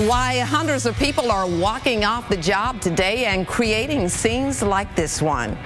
Why hundreds of people are walking off the job today and creating scenes like this one.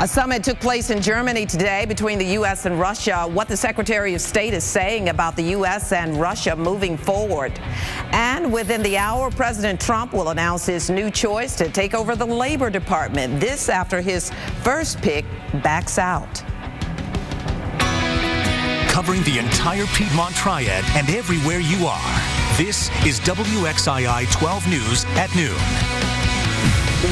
A summit took place in Germany today between the U.S. and Russia. What the Secretary of State is saying about the U.S. and Russia moving forward. And within the hour, President Trump will announce his new choice to take over the Labor Department. This after his first pick backs out. Covering the entire Piedmont Triad and everywhere you are. This is WXII 12 News at noon.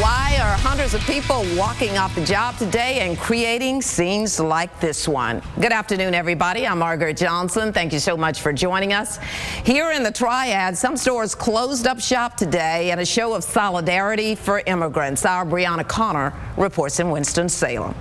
Why are hundreds of people walking off the job today and creating scenes like this one? Good afternoon, everybody. I'm Margaret Johnson. Thank you so much for joining us. Here in the Triad, some stores closed up shop today in a show of solidarity for immigrants. Our Brianna Connor reports in Winston-Salem.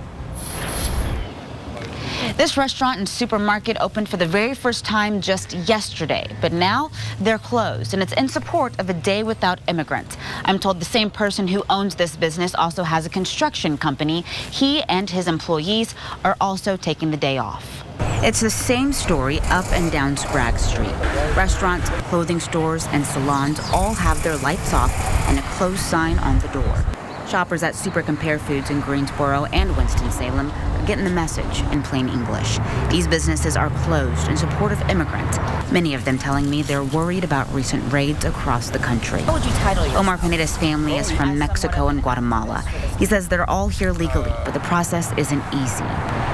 This restaurant and supermarket opened for the very first time just yesterday, but now they're closed, and it's in support of a day without immigrants. I'm told the same person who owns this business also has a construction company. He and his employees are also taking the day off. It's the same story up and down Sprague Street. Restaurants, clothing stores, and salons all have their lights off and a closed sign on the door. Shoppers at Super Compare Foods in Greensboro and Winston-Salem are getting the message in plain English. These businesses are closed in support of immigrants, many of them telling me they're worried about recent raids across the country. What would you title yours? Omar Pineda's family is from Mexico and Guatemala. He says they're all here legally, but the process isn't easy.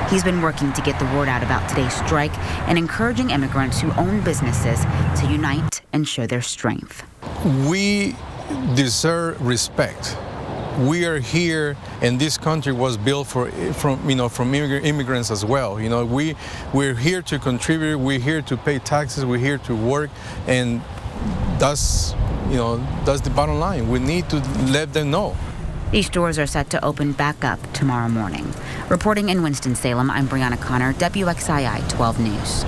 He's been working to get the word out about today's strike and encouraging immigrants who own businesses to unite and show their strength. We deserve respect. We are here, and this country was built from immigrants as well. We're here to contribute. We're here to pay taxes. We're here to work, and that's the bottom line. We need to let them know. These stores are set to open back up tomorrow morning. Reporting in Winston-Salem, I'm Brianna Connor, WXII 12 News.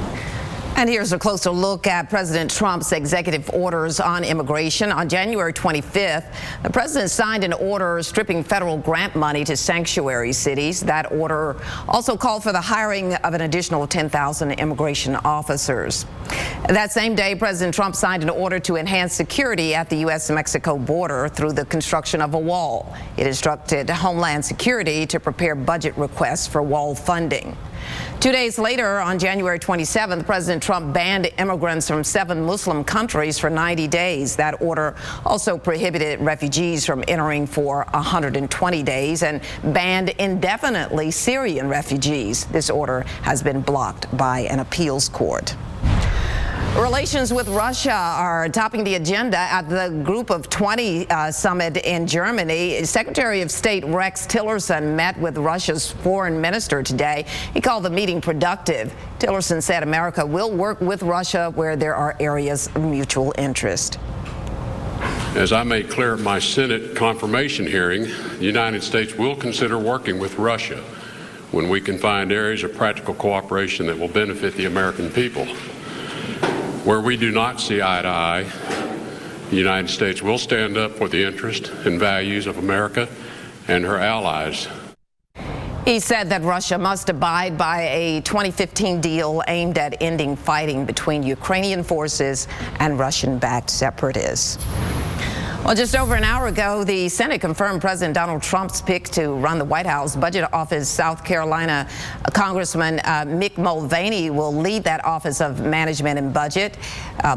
And here's a closer look at President Trump's executive orders on immigration. On January 25th, the president signed an order stripping federal grant money to sanctuary cities. That order also called for the hiring of an additional 10,000 immigration officers. That same day, President Trump signed an order to enhance security at the U.S.-Mexico border through the construction of a wall. It instructed Homeland Security to prepare budget requests for wall funding. 2 days later, on January 27th, President Trump banned immigrants from 7 Muslim countries for 90 days. That order also prohibited refugees from entering for 120 days and banned indefinitely Syrian refugees. This order has been blocked by an appeals court. Relations with Russia are topping the agenda at the Group of 20 summit in Germany. Secretary of State Rex Tillerson met with Russia's foreign minister today. He called the meeting productive. Tillerson said America will work with Russia where there are areas of mutual interest. As I made clear at my Senate confirmation hearing, the United States will consider working with Russia when we can find areas of practical cooperation that will benefit the American people. Where we do not see eye to eye, the United States will stand up for the interests and values of America and her allies. He said that Russia must abide by a 2015 deal aimed at ending fighting between Ukrainian forces and Russian-backed separatists. Well, just over an hour ago, the Senate confirmed President Donald Trump's pick to run the White House Budget Office. South Carolina Congressman Mick Mulvaney will lead that Office of Management and Budget.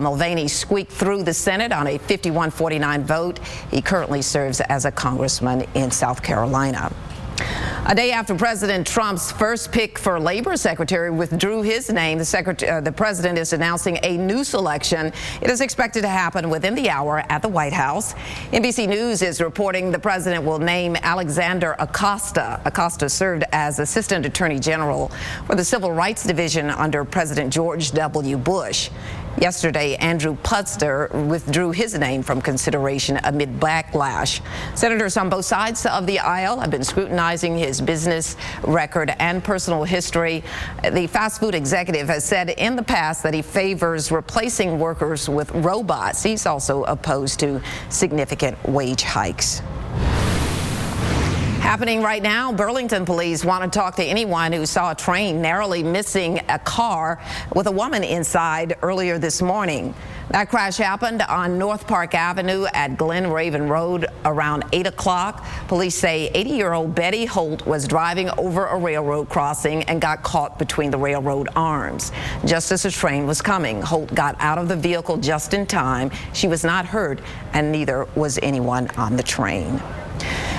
Mulvaney squeaked through the Senate on a 51-49 vote. He currently serves as a congressman in South Carolina. A day after President Trump's first pick for Labor Secretary withdrew his name, the president is announcing a new selection. It is expected to happen within the hour at the White House. NBC News is reporting the president will name Alexander Acosta. Acosta served as Assistant Attorney General for the Civil Rights Division under President George W. Bush. Yesterday, Andrew Putzer withdrew his name from consideration amid backlash. Senators on both sides of the aisle have been scrutinizing his business record and personal history. The fast food executive has said in the past that he favors replacing workers with robots. He's also opposed to significant wage hikes. Happening right now, Burlington police want to talk to anyone who saw a train narrowly missing a car with a woman inside earlier this morning. That crash happened on North Park Avenue at Glen Raven Road around 8 o'clock. Police say 80-year-old Betty Holt was driving over a railroad crossing and got caught between the railroad arms. Just as the train was coming, Holt got out of the vehicle just in time. She was not hurt, and neither was anyone on the train.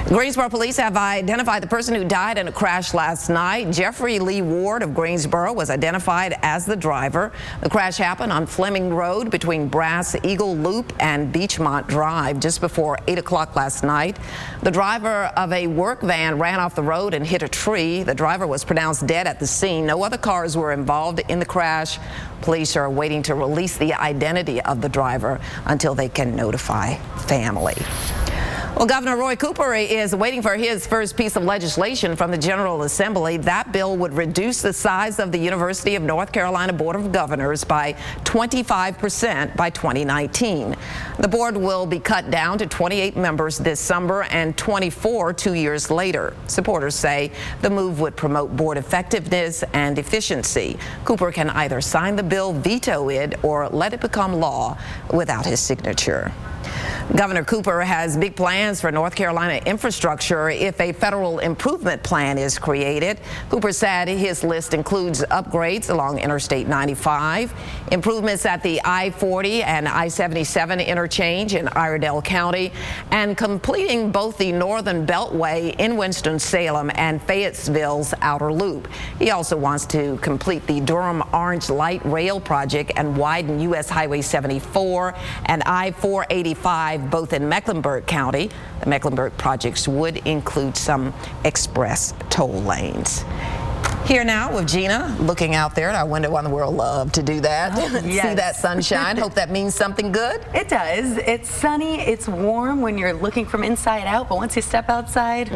Greensboro police have identified the person who died in a crash last night. Jeffrey Lee Ward of Greensboro was identified as the driver. The crash happened on Fleming Road between Brass Eagle Loop and Beachmont Drive just before 8 o'clock last night. The driver of a work van ran off the road and hit a tree. The driver was pronounced dead at the scene. No other cars were involved in the crash. Police are waiting to release the identity of the driver until they can notify family. Well, Governor Roy Cooper is waiting for his first piece of legislation from the General Assembly. That bill would reduce the size of the University of North Carolina Board of Governors by 25% by 2019. The board will be cut down to 28 members this summer and 24 2 years later. Supporters say the move would promote board effectiveness and efficiency. Cooper can either sign the bill, veto it, or let it become law without his signature. Governor Cooper has big plans for North Carolina infrastructure if a federal improvement plan is created. Cooper said his list includes upgrades along Interstate 95, improvements at the I-40 and I-77 interchange in Iredell County, and completing both the Northern Beltway in Winston-Salem and Fayetteville's Outer Loop. He also wants to complete the Durham Orange Light Rail project and widen U.S. Highway 74 and I-485 both in Mecklenburg County. The Mecklenburg projects would include some express toll lanes. Here now with Gina, looking out there at our window on the world. Love to do that. Yes. See that sunshine. Hope that means something good. It does. It's sunny. It's warm when you're looking from inside out, but once you step outside,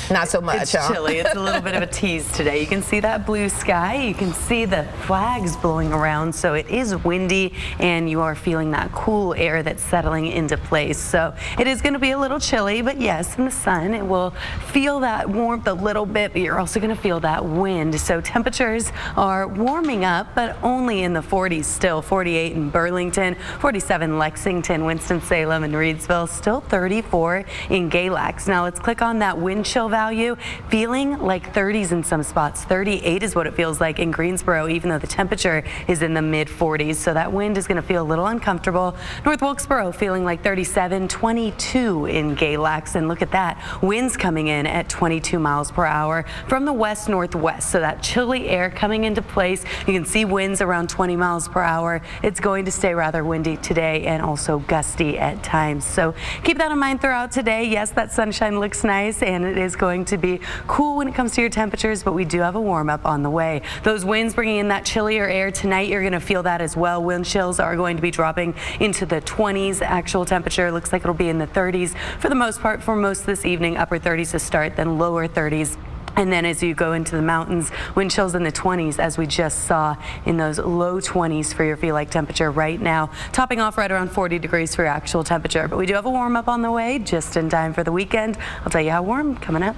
not so much. It's chilly. It's a little bit of a tease today. You can see that blue sky. You can see the flags blowing around, so it is windy, and you are feeling that cool air that's settling into place. So it is going to be a little chilly, but yes, in the sun, it will feel that warmth a little bit, but you're also going to feel that wind. So temperatures are warming up, but only in the 40s still. 48 in Burlington, 47 Lexington, Winston-Salem, and Reedsville, still 34 in Galax. Now let's click on that wind chill value. Feeling like 30s in some spots. 38 is what it feels like in Greensboro, even though the temperature is in the mid 40s. So that wind is going to feel a little uncomfortable. North Wilkesboro feeling like 37, 22 in Galax. And look at that. Winds coming in at 22 miles per hour from the west-northwest. So that chilly air coming into place. You can see winds around 20 miles per hour. It's going to stay rather windy today and also gusty at times. So keep that in mind throughout today. Yes, that sunshine looks nice and it is going to be cool when it comes to your temperatures, but we do have a warm up on the way. Those winds bringing in that chillier air tonight, you're going to feel that as well. Wind chills are going to be dropping into the 20s. Actual temperature looks like it'll be in the 30s for the most part for most this evening. Upper 30s to start, then lower 30s. And then as you go into the mountains, wind chills in the 20s, as we just saw in those low 20s for your feel-like temperature right now, topping off right around 40 degrees for your actual temperature. But we do have a warm-up on the way, just in time for the weekend. I'll tell you how warm coming up.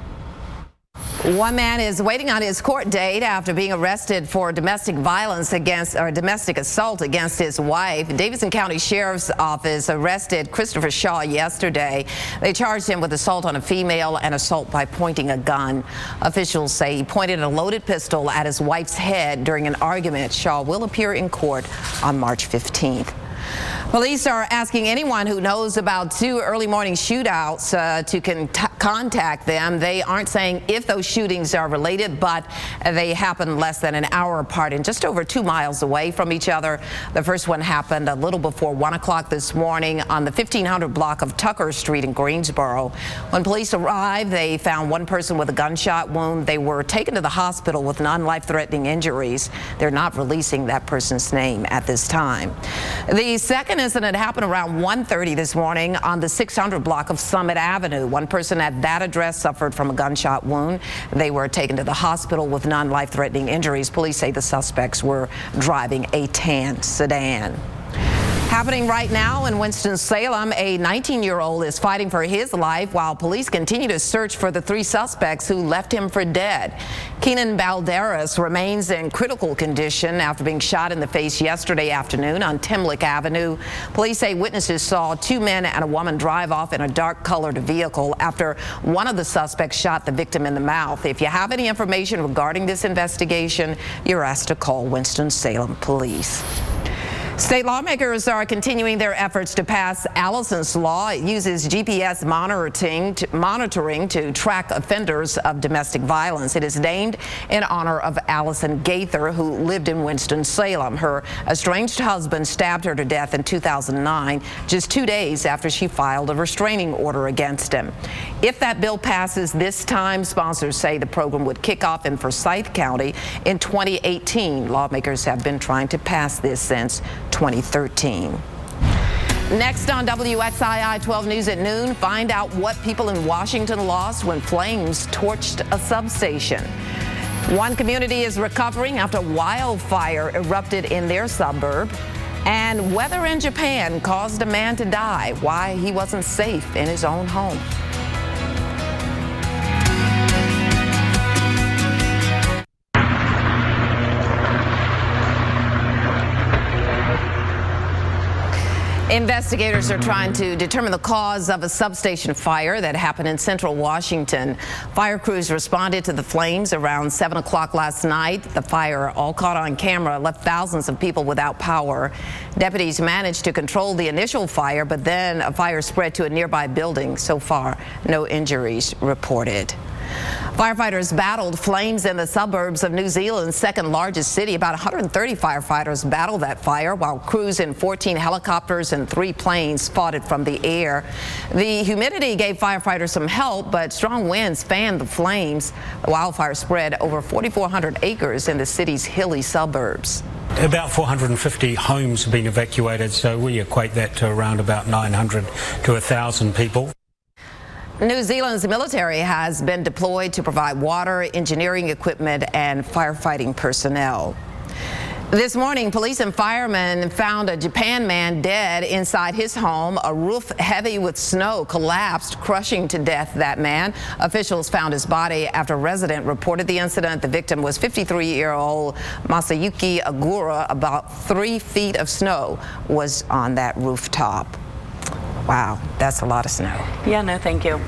One man is waiting on his court date after being arrested for domestic violence against, or domestic assault against his wife. Davidson County Sheriff's Office arrested Christopher Shaw yesterday. They charged him with assault on a female and assault by pointing a gun. Officials say he pointed a loaded pistol at his wife's head during an argument. Shaw will appear in court on March 15th. Police are asking anyone who knows about two early morning shootouts to contact them. They aren't saying if those shootings are related, but they happened less than an hour apart and just over 2 miles away from each other. The first one happened a little before 1 o'clock this morning on the 1500 block of Tucker Street in Greensboro. When police arrived, they found one person with a gunshot wound. They were taken to the hospital with non-life-threatening injuries. They're not releasing that person's name at this time. The second incident happened around 1:30 this morning on the 600 block of Summit Avenue. One person at that address suffered from a gunshot wound. They were taken to the hospital with non-life-threatening injuries. Police say the suspects were driving a tan sedan. Happening right now in Winston-Salem, a 19-year-old is fighting for his life while police continue to search for the 3 suspects who left him for dead. Keenan Balderas remains in critical condition after being shot in the face yesterday afternoon on Timlick Avenue. Police say witnesses saw 2 men and a woman drive off in a dark-colored vehicle after one of the suspects shot the victim in the mouth. If you have any information regarding this investigation, you're asked to call Winston-Salem Police. State lawmakers are continuing their efforts to pass Allison's Law. It uses GPS monitoring to track offenders of domestic violence. It is named in honor of Allison Gaither, who lived in Winston-Salem. Her estranged husband stabbed her to death in 2009, just 2 days after she filed a restraining order against him. If that bill passes this time, sponsors say the program would kick off in Forsyth County in 2018. Lawmakers have been trying to pass this since 2013. Next on WXII 12 News at noon, find out what people in Washington lost when flames torched a substation. One community is recovering after wildfire erupted in their suburb. And weather in Japan caused a man to die. Why he wasn't safe in his own home. Investigators are trying to determine the cause of a substation fire that happened in central Washington. Fire crews responded to the flames around 7 o'clock last night. The fire, all caught on camera, left thousands of people without power. Deputies managed to control the initial fire, but then a fire spread to a nearby building. So far, no injuries reported. Firefighters battled flames in the suburbs of New Zealand's second largest city. About 130 firefighters battled that fire, while crews in 14 helicopters and 3 planes fought it from the air. The humidity gave firefighters some help, but strong winds fanned the flames. The wildfire spread over 4,400 acres in the city's hilly suburbs. About 450 homes have been evacuated, so we equate that to around about 900 to 1,000 people. New Zealand's military has been deployed to provide water, engineering equipment, and firefighting personnel. This morning, police and firemen found a Japan man dead inside his home. A roof heavy with snow collapsed, crushing to death that man. Officials found his body after a resident reported the incident. The victim was 53-year-old Masayuki Agura. About 3 feet of snow was on that rooftop. Wow, that's a lot of snow. Yeah, no, thank you.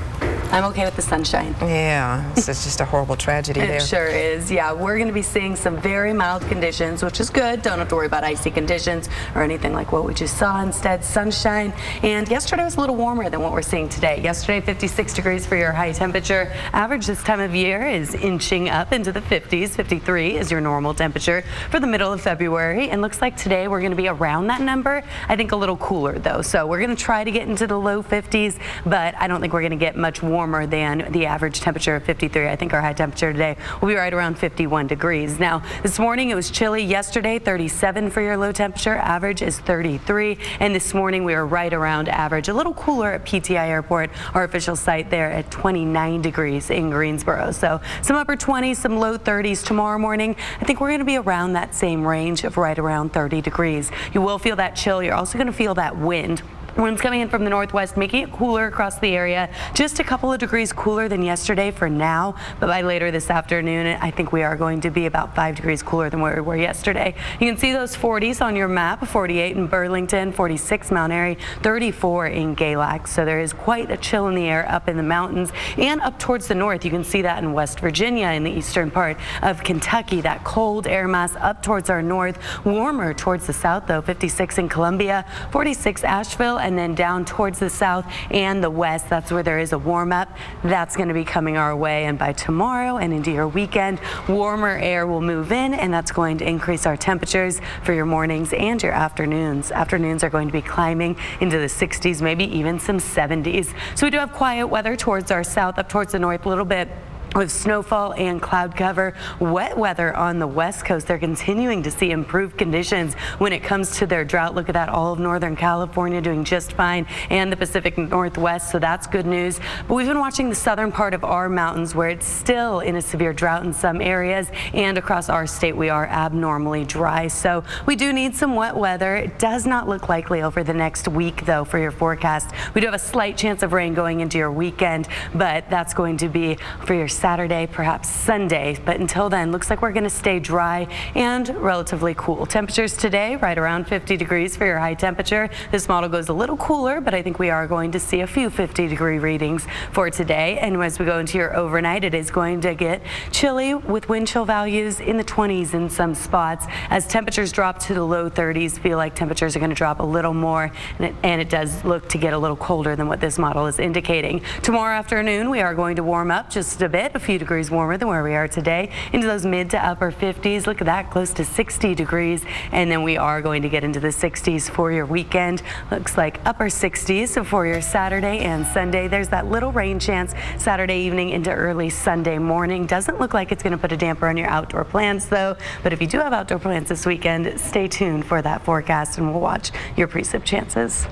I'm okay with the sunshine. Yeah, this is just a horrible tragedy there. It sure is. Yeah, we're going to be seeing some very mild conditions, which is good. Don't have to worry about icy conditions or anything like what we just saw. Instead, sunshine. And yesterday was a little warmer than what we're seeing today. Yesterday, 56 degrees for your high temperature. Average this time of year is inching up into the 50s. 53 is your normal temperature for the middle of February. And looks like today we're going to be around that number. I think a little cooler, though. So we're going to try to get into the low 50s, but I don't think we're going to get much warmer than the average temperature of 53. I think our high temperature today will be right around 51 degrees. Now, this morning it was chilly. Yesterday, 37 for your low temperature. Average is 33. And this morning we are right around average. A little cooler at PTI Airport, our official site there, at 29 degrees in Greensboro. So some upper 20s, some low 30s tomorrow morning. I think we're going to be around that same range of right around 30 degrees. You will feel that chill. You're also going to feel that wind. Winds coming in from the northwest, making it cooler across the area. Just a couple of degrees cooler than yesterday for now, but by later this afternoon, I think we are going to be about 5 degrees cooler than where we were yesterday. You can see those 40s on your map, 48 in Burlington, 46 Mount Airy, 34 in Galax. So there is quite a chill in the air up in the mountains and up towards the north. You can see that in West Virginia, in the eastern part of Kentucky, that cold air mass up towards our north. Warmer towards the south, though, 56 in Columbia, 46 Asheville, and then down towards the south and the west, that's where there is a warm up. That's going to be coming our way, and by tomorrow and into your weekend, warmer air will move in, and that's going to increase our temperatures for your mornings and your afternoons. Afternoons are going to be climbing into the 60s, maybe even some 70s. So we do have quiet weather towards our south, up towards the north a little bit with snowfall and cloud cover. Wet weather on the west coast. They're continuing to see improved conditions when it comes to their drought. Look at that, all of Northern California doing just fine, and the Pacific Northwest, so that's good news. But we've been watching the southern part of our mountains where it's still in a severe drought in some areas, and across our state we are abnormally dry. So we do need some wet weather. It does not look likely over the next week though for your forecast. We do have a slight chance of rain going into your weekend, but that's going to be for your Saturday, perhaps Sunday. But until then, looks like we're going to stay dry and relatively cool. Temperatures today right around 50 degrees for your high temperature. This model goes a little cooler, but I think we are going to see a few 50-degree readings for today. And as we go into your overnight, it is going to get chilly with wind chill values in the 20s in some spots. As temperatures drop to the low 30s, feel like temperatures are going to drop a little more, and it does look to get a little colder than what this model is indicating. Tomorrow afternoon, we are going to warm up just a bit, a few degrees warmer than where we are today, into those mid to upper 50s. Look at that, close to 60 degrees. And then we are going to get into the 60s for your weekend. Looks like upper 60s so for your Saturday and Sunday. There's that little rain chance Saturday evening into early Sunday morning. Doesn't look like it's going to put a damper on your outdoor plans though. But if you do have outdoor plans this weekend, stay tuned for that forecast and we'll watch your precip chances.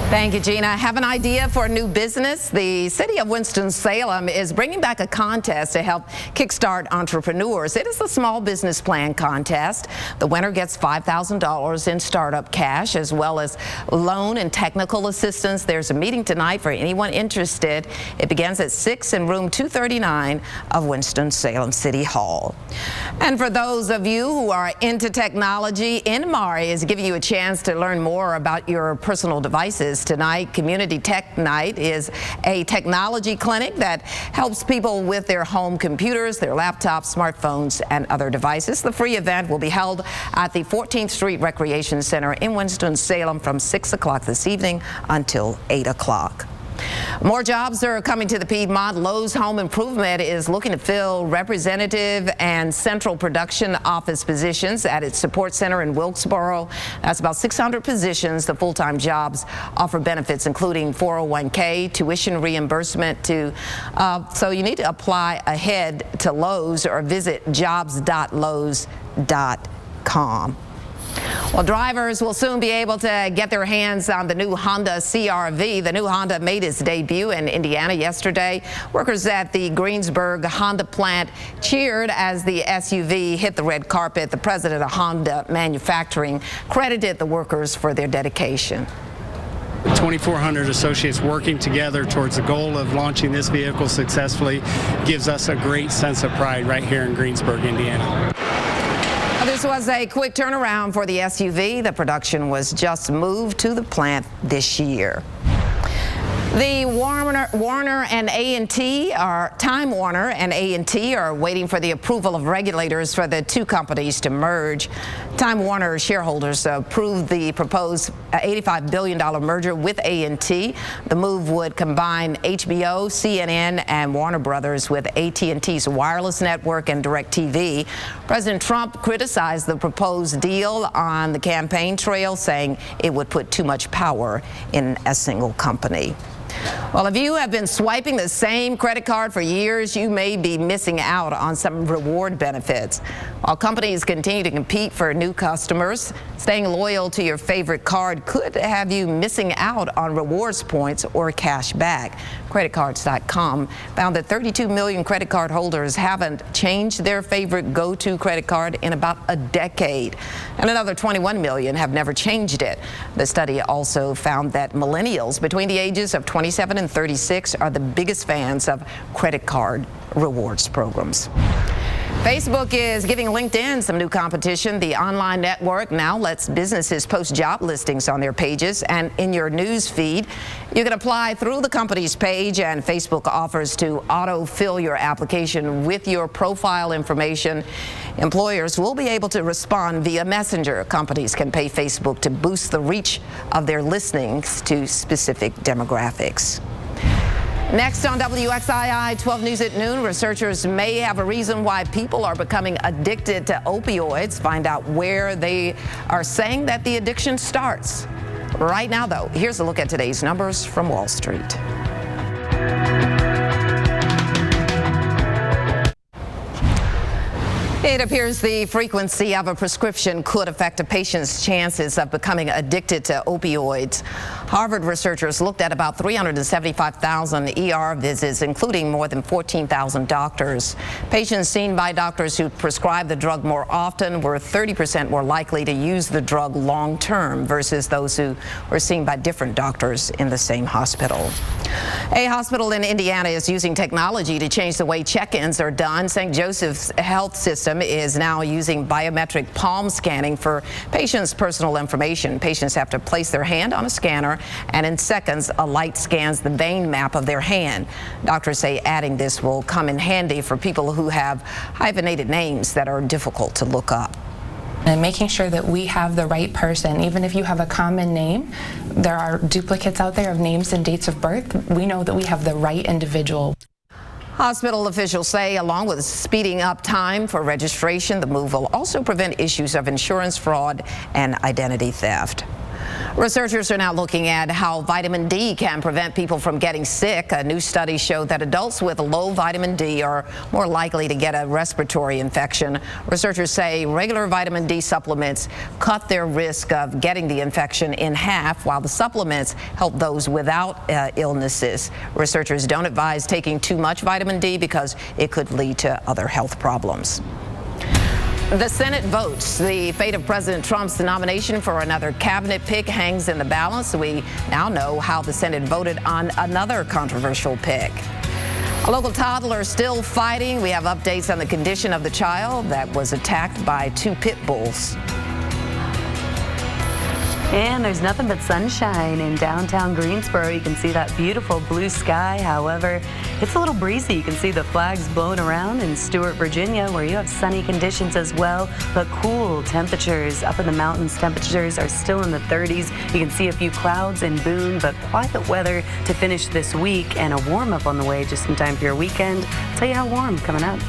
Thank you, Gina. Have an idea for a new business? The city of Winston-Salem is bringing back a contest to help kickstart entrepreneurs. It is a small business plan contest. The winner gets $5,000 in startup cash as well as loan and technical assistance. There's a meeting tonight for anyone interested. It begins at 6 in room 239 of Winston-Salem City Hall. And for those of you who are into technology, Inmari is giving you a chance to learn more about your personal devices. Tonight, Community Tech Night is a technology clinic that helps people with their home computers, their laptops, smartphones, and other devices. The free event will be held at the 14th Street Recreation Center in Winston-Salem from 6 o'clock this evening until 8 o'clock. More jobs are coming to the Piedmont. Lowe's Home Improvement is looking to fill representative and central production office positions at its support center in Wilkesboro. That's about 600 positions. The full-time jobs offer benefits including 401k, tuition reimbursement so you need to apply ahead to Lowe's or visit jobs.lowes.com. Well, drivers will soon be able to get their hands on the new Honda CR-V. The new Honda made its debut in Indiana yesterday. Workers at the Greensburg Honda plant cheered as the SUV hit the red carpet. The president of Honda Manufacturing credited the workers for their dedication. 2,400 associates working together towards the goal of launching this vehicle successfully gives us a great sense of pride right here in Greensburg, Indiana. This was a quick turnaround for the SUV. The production was just moved to the plant this year. The Warner and A&T Time Warner and A&T are waiting for the approval of regulators for the two companies to merge. Time Warner shareholders approved the proposed $85 billion merger with A&T. The move would combine HBO, CNN, and Warner Brothers with AT&T's wireless network and DirecTV. President Trump criticized the proposed deal on the campaign trail, saying it would put too much power in a single company. Well, if you have been swiping the same credit card for years, you may be missing out on some reward benefits. While companies continue to compete for new customers, staying loyal to your favorite card could have you missing out on rewards points or cash back. Creditcards.com found that 32 million credit card holders haven't changed their favorite go-to credit card in about a decade, and another 21 million have never changed it. The study also found that millennials between the ages of 27 and 36 are the biggest fans of credit card rewards programs. Facebook is giving LinkedIn some new competition. The online network now lets businesses post job listings on their pages and in your news feed. You can apply through the company's page, and Facebook offers to auto-fill your application with your profile information. Employers will be able to respond via Messenger. Companies can pay Facebook to boost the reach of their listings to specific demographics. Next on WXII 12 News at noon, researchers may have a reason why people are becoming addicted to opioids. Find out where they are saying that the addiction starts. Right now, though, here's a look at today's numbers from Wall Street. It appears the frequency of a prescription could affect a patient's chances of becoming addicted to opioids. Harvard researchers looked at about 375,000 ER visits, including more than 14,000 doctors. Patients seen by doctors who prescribe the drug more often were 30% more likely to use the drug long term versus those who were seen by different doctors in the same hospital. A hospital in Indiana is using technology to change the way check-ins are done. St. Joseph's Health System is now using biometric palm scanning for patients' personal information. Patients have to place their hand on a scanner, and in seconds, a light scans the vein map of their hand. Doctors say adding this will come in handy for people who have hyphenated names that are difficult to look up. And making sure that we have the right person. Even if you have a common name, there are duplicates out there of names and dates of birth. We know that we have the right individual. Hospital officials say, along with speeding up time for registration, the move will also prevent issues of insurance fraud and identity theft. Researchers are now looking at how vitamin D can prevent people from getting sick. A new study showed that adults with low vitamin D are more likely to get a respiratory infection. Researchers say regular vitamin D supplements cut their risk of getting the infection in half, while the supplements help those without illnesses. Researchers don't advise taking too much vitamin D because it could lead to other health problems. The Senate votes. The fate of President Trump's nomination for another cabinet pick hangs in the balance. We now know how the Senate voted on another controversial pick. A local toddler still fighting. We have updates on the condition of the child that was attacked by two pit bulls. And there's nothing but sunshine in downtown Greensboro. You can see that beautiful blue sky. However, it's a little breezy. You can see the flags blowing around in Stewart, Virginia, where you have sunny conditions as well, but cool temperatures. Up in the mountains, temperatures are still in the 30s. You can see a few clouds in Boone, but quiet weather to finish this week, and a warm up on the way just in time for your weekend. I'll tell you how warm coming up.